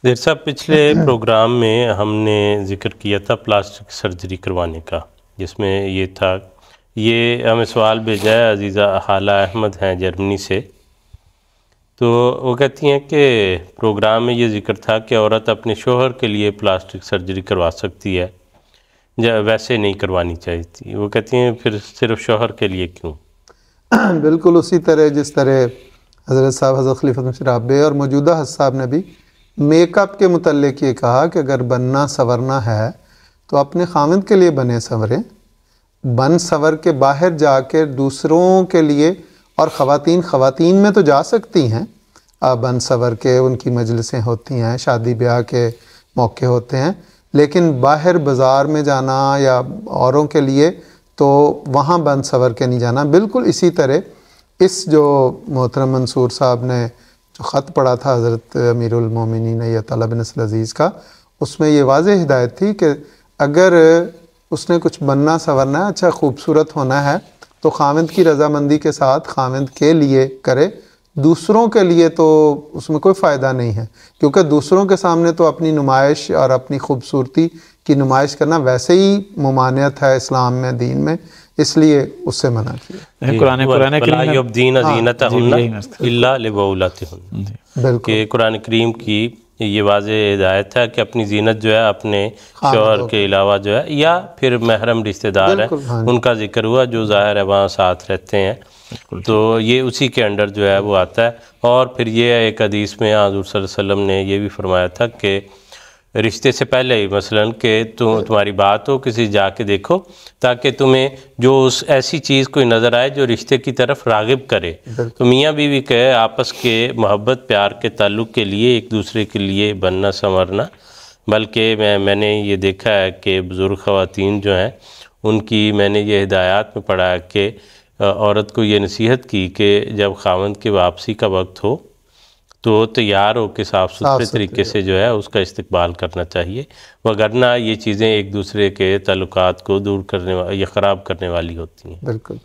دیر صاحب پچھلے پروگرام میں ہم نے ذکر کیا تھا پلاسٹک سرجری کروانے کا، جس میں یہ تھا، یہ ہمیں سوال بھیجا ہے عزیزہ حالہ احمد ہیں جرمنی سے، تو وہ کہتی ہیں کہ پروگرام میں یہ ذکر تھا کہ عورت اپنے شوہر کے لیے پلاسٹک سرجری کروا سکتی ہے، ویسے نہیں کروانی چاہیے تھی۔ وہ کہتی ہیں پھر صرف شوہر کے لیے کیوں؟ بالکل اسی طرح جس طرح حضرت صاحب حضرت خلیفۃ مسیح رابع اور موجودہ حضرت صاحب نے بھی میک اپ کے متعلق یہ کہا کہ اگر بننا سنورنا ہے تو اپنے خاوند کے لیے بنے سنوریں، بن سنور کے باہر جا کے دوسروں کے لیے، اور خواتین میں تو جا سکتی ہیں، بن سنور کے ان کی مجلسیں ہوتی ہیں، شادی بیاہ کے موقع ہوتے ہیں، لیکن باہر بازار میں جانا یا اوروں کے لیے تو وہاں بن سنور کے نہیں جانا۔ بالکل اسی طرح اس جو محترم منصور صاحب نے جو خط پڑھا تھا حضرت امیر المومنین ایۃ اللہ بن نصر العزیز کا، اس میں یہ واضح ہدایت تھی کہ اگر اس نے کچھ بننا سنورنا ہے، اچھا خوبصورت ہونا ہے، تو خاوند کی رضامندی کے ساتھ خاوند کے لیے کرے، دوسروں کے لیے تو اس میں کوئی فائدہ نہیں ہے، کیونکہ دوسروں کے سامنے تو اپنی نمائش اور اپنی خوبصورتی کی نمائش کرنا ویسے ہی ممانعت ہے اسلام میں، دین میں، اس لیے اس سے منع کیا۔ وَلَا يُبْدِينَ زِينَتَهُنَّ إِلَّا لِبُعُولَتِهُنَّ کہ قرآن کریم کی یہ واضح ہدایت ہے کہ اپنی زینت جو ہے اپنے شوہر کے علاوہ جو ہے یا پھر محرم رشتہ دار ہیں ان کا ذکر ہوا جو ظاہر ہے وہاں ساتھ رہتے ہیں، تو یہ اسی کے انڈر جو ہے وہ آتا ہے۔ اور پھر یہ ایک حدیث میں حضور صلی اللہ علیہ وسلم نے یہ بھی فرمایا تھا کہ رشتے سے پہلے ہی مثلاً کہ تمہاری بات ہو کسی جا کے دیکھو تاکہ تمہیں جو اس ایسی چیز کوئی نظر آئے جو رشتے کی طرف راغب کرے، تو میاں بیوی کے آپس کے محبت پیار کے تعلق کے لیے ایک دوسرے کے لیے بننا سنورنا، بلکہ میں نے یہ دیکھا ہے کہ بزرگ خواتین جو ہیں ان کی میں نے یہ ہدایات میں پڑھا ہے کہ عورت کو یہ نصیحت کی کہ جب خاوند کی واپسی کا وقت ہو تو تیار ہو کے صاف ستھرے طریقے سے جو ہے اس کا استقبال کرنا چاہیے، وگرنہ یہ چیزیں ایک دوسرے کے تعلقات کو دور کرنے یا خراب کرنے والی ہوتی ہیں۔ بالکل